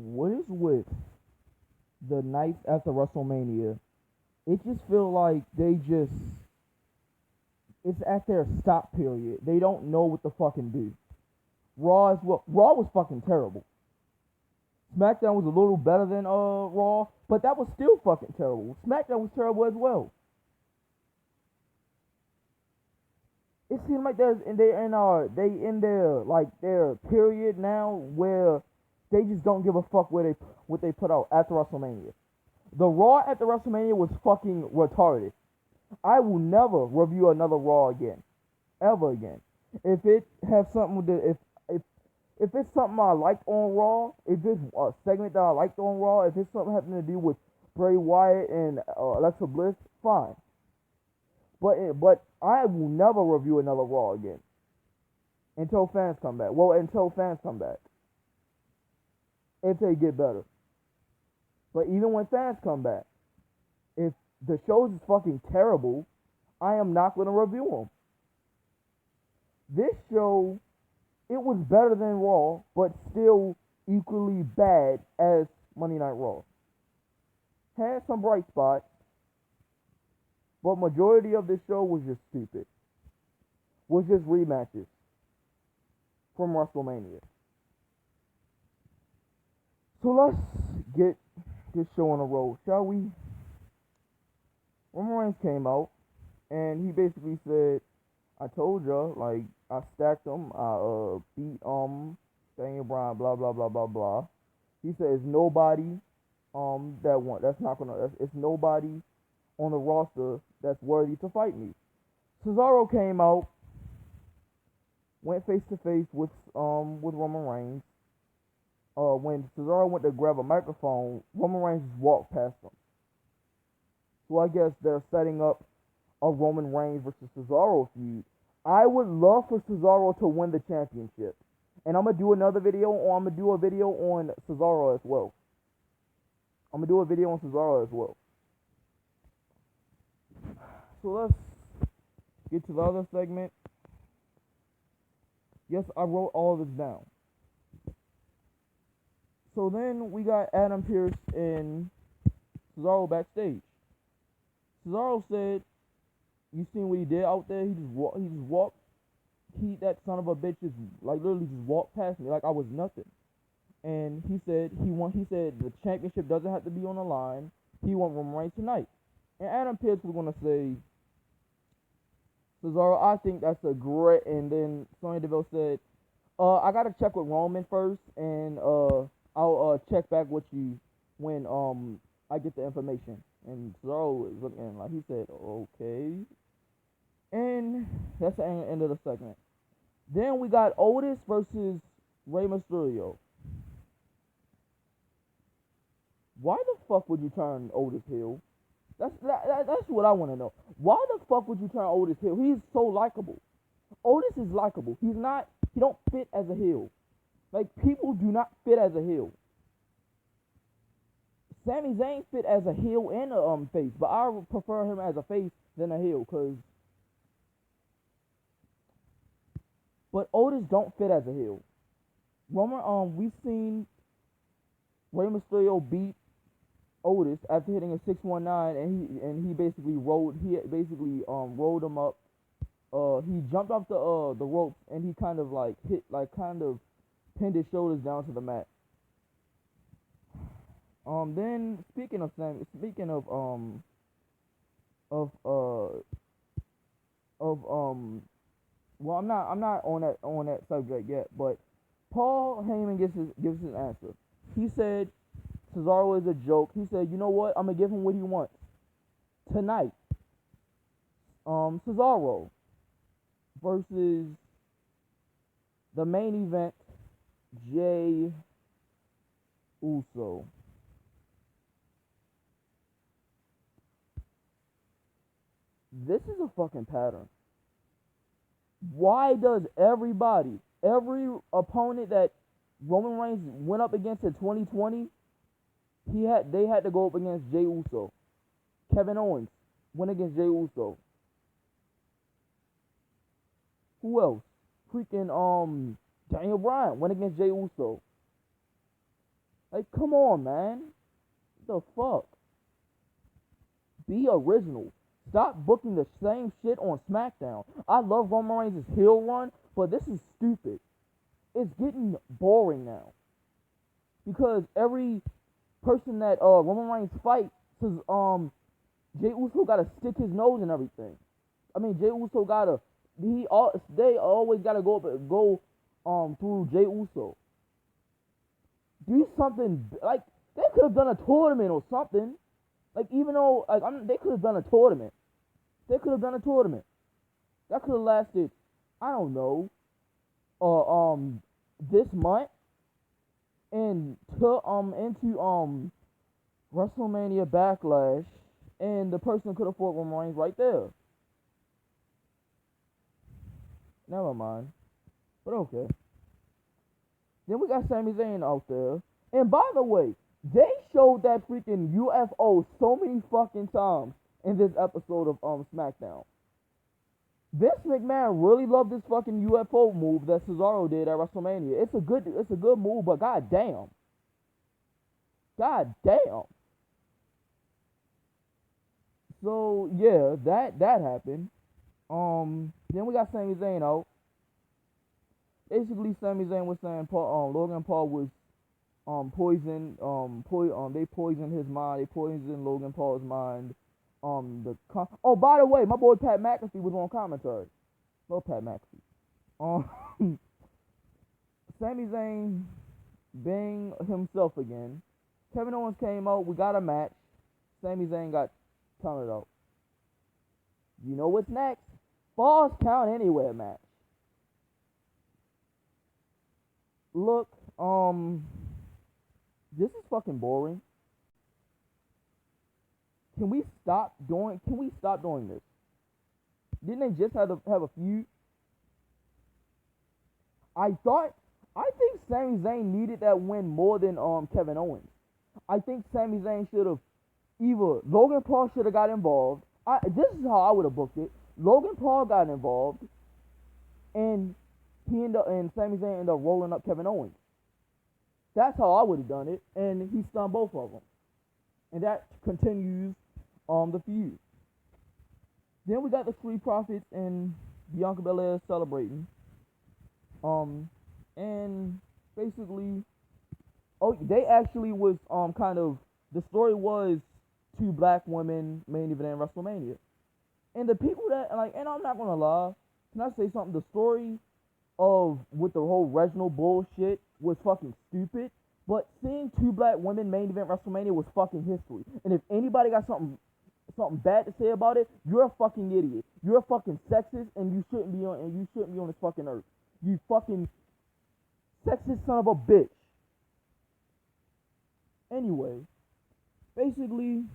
what is with the nights after WrestleMania? It just feel like it's at their stop period. They don't know what to fucking do. Raw was fucking terrible. SmackDown was a little better than Raw, but that was still fucking terrible. SmackDown was terrible as well. It seems like they in their period now where they just don't give a fuck what they put out after WrestleMania. The Raw after WrestleMania was fucking retarded. I will never review another Raw again, ever again. If it has something to if it's something I liked on Raw, if it's a segment that I liked on Raw, if it's something having to do with Bray Wyatt and Alexa Bliss, fine. But I will never review another Raw again until fans come back. Well, until fans come back, if they get better. But even when fans come back, if the shows is fucking terrible, I am not going to review them. This show, it was better than Raw, but still equally bad as Monday Night Raw. Had some bright spots, but majority of this show was just stupid. Was just rematches from WrestleMania. So let's get this show on the road, shall we? Roman Reigns came out, and he basically said, I told y'all, like, I stacked them, I beat Daniel Bryan, blah blah blah blah blah. He said it's nobody it's nobody on the roster that's worthy to fight me. Cesaro came out, went face to face with Roman Reigns. When Cesaro went to grab a microphone, Roman Reigns just walked past him. So I guess they're setting up a Roman Reigns versus Cesaro feud. I would love for Cesaro to win the championship. And I'm going to do another video, or I'm going to do a video on Cesaro as well. So let's get to the other segment. Yes, I wrote all of this down. So then we got Adam Pearce and Cesaro backstage. Cesaro said, "You seen what he did out there? He just walked. That son of a bitch just like literally just walked past me like I was nothing." And he said He said the championship doesn't have to be on the line. He won Roman Reigns tonight. And Adam Pearce was gonna say, Cesaro, I think that's a great. And then Sonya Deville said, I gotta check with Roman first, and I'll check back with you when I get the information. And Cesaro was looking like he said, okay. And that's the end of the segment. Then we got Otis versus Rey Mysterio. Why the fuck would you turn Otis heel? That's what I want to know. Why the fuck would you turn Otis heel? He's so likable. Otis is likable. He don't fit as a heel. Like, people do not fit as a heel. Sami Zayn fit as a heel and a face, but I would prefer him as a face than a heel, but Otis don't fit as a heel. We've seen Rey Mysterio beat Otis after hitting a 619, and he basically rolled him up. He jumped off the ropes, and he kind of pinned his shoulders down to the mat. Then speaking of well, I'm not on that subject yet, but Paul Heyman gives his answer. He said Cesaro is a joke. He said, you know what? I'm gonna give him what he wants tonight. Cesaro versus the main event, Jey Uso. This is a fucking pattern. Why does every opponent that Roman Reigns went up against in 2020, they had to go up against Jey Uso? Kevin Owens went against Jey Uso. Who else? Freaking Daniel Bryan went against Jey Uso. Like, come on, man. What the fuck? Be original. Stop booking the same shit on SmackDown. I love Roman Reigns' heel run, but this is stupid. It's getting boring now. Because every person that Roman Reigns fights says Jey Uso gotta stick his nose and everything. I mean Jey Uso gotta they always gotta go through Jey Uso. Do something like they could have done a tournament or something. Like even though like they could have done a tournament. They could have done a tournament. That could have lasted, I don't know, this month and into WrestleMania Backlash, and the person could have fought Roman Reigns right there. Never mind. But okay. Then we got Sami Zayn out there. And by the way, they showed that freaking UFO so many fucking times in this episode of SmackDown. Vince McMahon really loved this fucking UFO move that Cesaro did at WrestleMania. It's a good move, but goddamn. Goddamn. So yeah, that happened. Then we got Sami Zayn out. Basically, Sami Zayn was saying Logan Paul was poisoned. They poisoned his mind. They poisoned Logan Paul's mind. By the way, my boy Pat McAfee was on commentary. Love Pat McAfee. Sami Zayn being himself again. Kevin Owens came out. We got a match. Sami Zayn got counted out. You know what's next? Falls Count Anywhere match. Look, this is fucking boring. Can we stop doing this? Didn't they just have a feud? I think Sami Zayn needed that win more than Kevin Owens. I think Sami Zayn should have either Logan Paul should have got involved. This is how I would have booked it. Logan Paul got involved, and Sami Zayn ended up rolling up Kevin Owens. That's how I would have done it, and he stunned both of them, and that continues the feud. Then we got the Street Profits and Bianca Belair celebrating, and basically, they actually was kind of the story was two black women main event in WrestleMania, and the people that and I'm not gonna lie, can I say something? The story with the whole Reginald bullshit was fucking stupid, but seeing two black women main event WrestleMania was fucking history. And if anybody got something bad to say about it, you're a fucking idiot. You're a fucking sexist, and you shouldn't be on this fucking earth. You fucking sexist son of a bitch. Anyway, basically,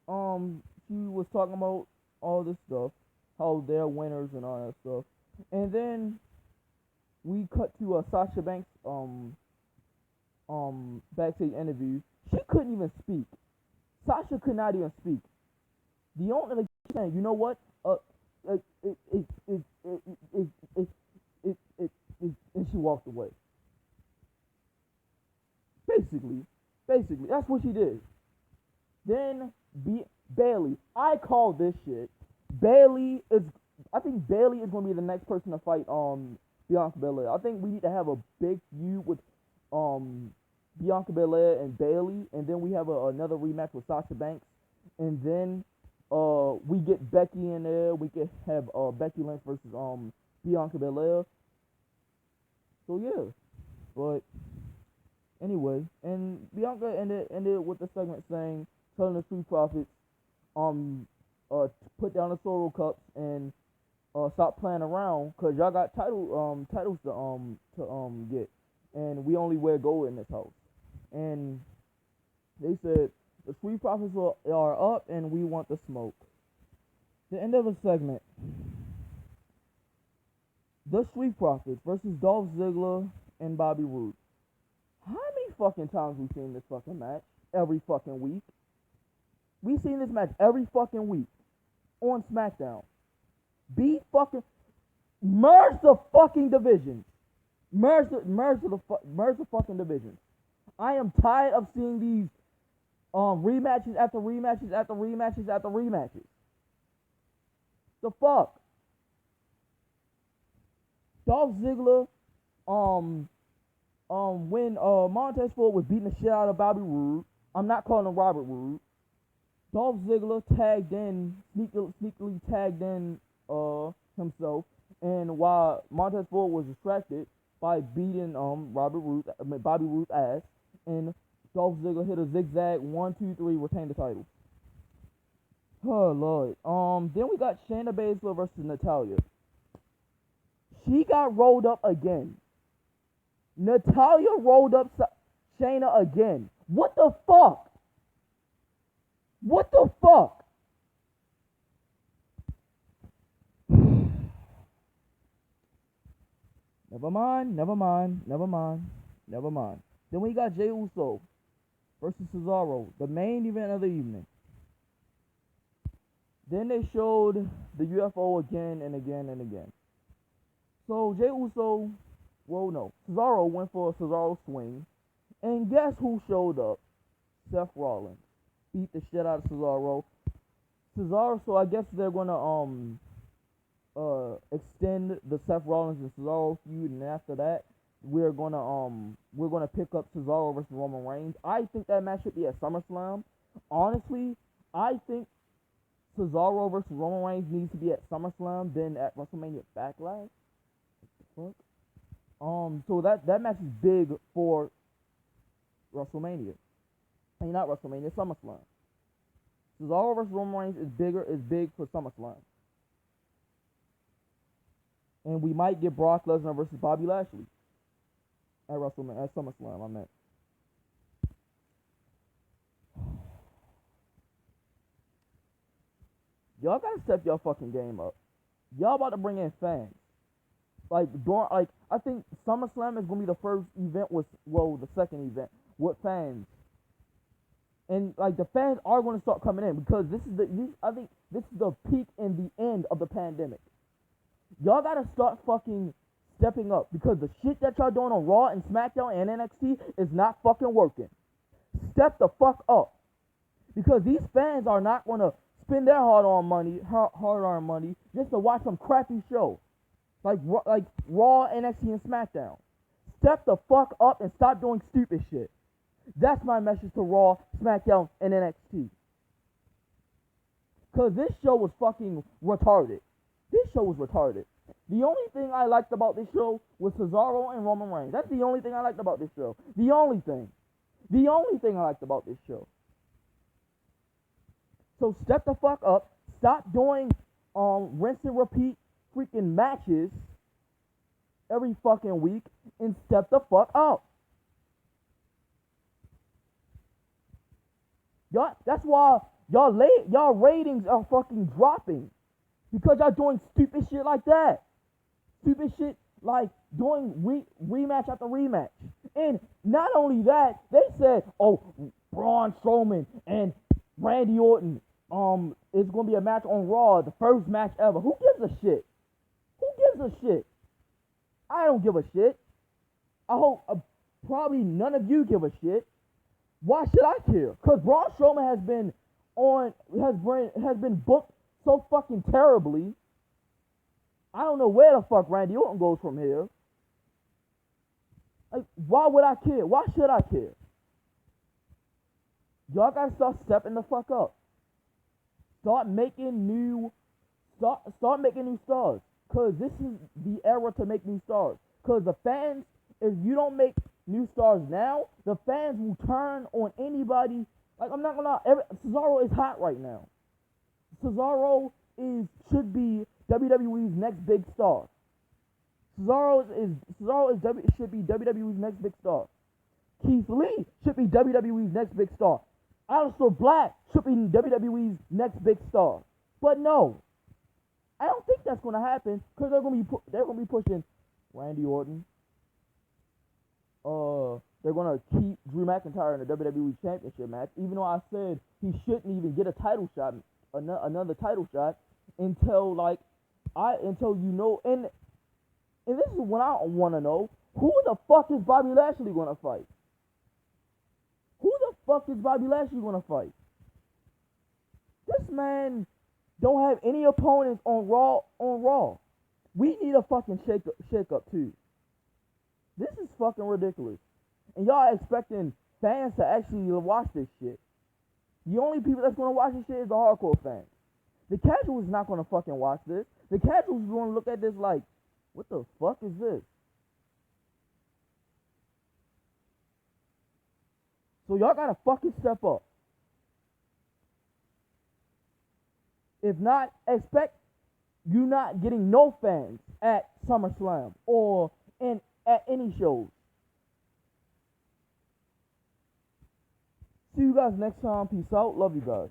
she was talking about all this stuff, how they're winners and all that stuff, and then we cut to a Sasha Banks backstage interview. She couldn't even speak. Sasha could not even speak. The only saying, you know what? And she walked away. Basically, that's what she did. Then Bailey. I call this shit. I think Bailey is gonna be the next person to fight Bianca Belair. I think we need to have a big feud with Bianca Belair and Bailey, and then we have another rematch with Sasha Banks, and then we get Becky in there. We could have Becky Lynch versus Bianca Belair. So yeah, but anyway, and Bianca ended with the segment telling the Street Profits put down the solo cups and stop playing around, cause y'all got titles to get, and we only wear gold in this house. And they said the Street Profits are up, and we want the smoke. The end of the segment. The Street Profits versus Dolph Ziggler and Bobby Roode. How many fucking times we seen this fucking match? Every fucking week. We seen this match every fucking week on SmackDown. Merge the fucking divisions. Merge the fucking divisions. I am tired of seeing these rematches after rematches after rematches after rematches. The fuck? Dolph Ziggler, when Montez Ford was beating the shit out of Bobby Roode, I'm not calling him Robert Roode. Dolph Ziggler sneakily tagged in himself, and while Montez Ford was distracted by beating Bobby Roode's ass, and Dolph Ziggler hit a zigzag 1, 2, 3, retained the title. Oh Lord. Then we got Shanna Basil versus Natalia. She got rolled up again. Natalia rolled up Shayna again. What the fuck? What the fuck? Never mind. Then we got Jey Uso versus Cesaro, the main event of the evening. Then they showed the UFO again and again and again. So Jey Uso, Cesaro went for a Cesaro swing. And guess who showed up? Seth Rollins. Beat the shit out of Cesaro. So I guess they're gonna extend the Seth Rollins and Cesaro feud, and after that we're gonna pick up Cesaro versus Roman Reigns. I think that match should be at SummerSlam. Honestly, I think Cesaro versus Roman Reigns needs to be at SummerSlam, then at WrestleMania Backlash. What the fuck? So that match is big for WrestleMania. I mean, not WrestleMania, SummerSlam. Cesaro versus Roman Reigns is big for SummerSlam. And we might get Brock Lesnar versus Bobby Lashley at SummerSlam, I meant. Y'all gotta step your fucking game up. Y'all about to bring in fans. I think SummerSlam is gonna be the first event the second event with fans. And the fans are gonna start coming in because I think this is the peak and the end of the pandemic. Y'all gotta start fucking stepping up because the shit that y'all doing on Raw and SmackDown and NXT is not fucking working. Step the fuck up. Because these fans are not gonna spend their hard-earned money just to watch some crappy show. Like Raw, NXT, and SmackDown. Step the fuck up and stop doing stupid shit. That's my message to Raw, SmackDown, and NXT. Because this show was fucking retarded. This show was retarded. The only thing I liked about this show was Cesaro and Roman Reigns. That's the only thing I liked about this show. The only thing I liked about this show. So step the fuck up. Stop doing rinse and repeat freaking matches every fucking week and step the fuck up. That's why y'all ratings are fucking dropping. Because y'all doing stupid shit like that. Stupid shit like doing rematch after rematch. And not only that, they said, Braun Strowman and Randy Orton it's gonna be a match on Raw, the first match ever. Who gives a shit? I don't give a shit. I hope probably none of you give a shit. Why should I care? Cause Braun Strowman has been booked so fucking terribly. I don't know where the fuck Randy Orton goes from here. Like, why would I care? Why should I care? Y'all gotta start stepping the fuck up. Start making new stars. Cause this is the era to make new stars. Cause the fans, if you don't make new stars now, the fans will turn on anybody. Like, I'm not gonna lie, Cesaro is hot right now. Cesaro should be WWE's next big star. Cesaro should be WWE's next big star. Keith Lee should be WWE's next big star. Aleister Black should be WWE's next big star. But no, I don't think that's gonna happen because they're gonna be pushing Randy Orton. They're gonna keep Drew McIntyre in the WWE Championship match, even though I said he shouldn't even get a title shot, another title shot until you know. And this is what I want to know: who the fuck is Bobby Lashley gonna fight? fuck is Bobby Lashley gonna fight? This man don't have any opponents on Raw. We need a fucking shake up too. This is fucking ridiculous. And y'all expecting fans to actually watch this shit. The only people that's gonna watch this shit is the hardcore fans. The casuals is not gonna fucking watch this. The casuals is gonna look at this like, what the fuck is this? So y'all gotta fucking step up. If not, expect you not getting no fans at SummerSlam or at any shows. See you guys next time. Peace out. Love you guys.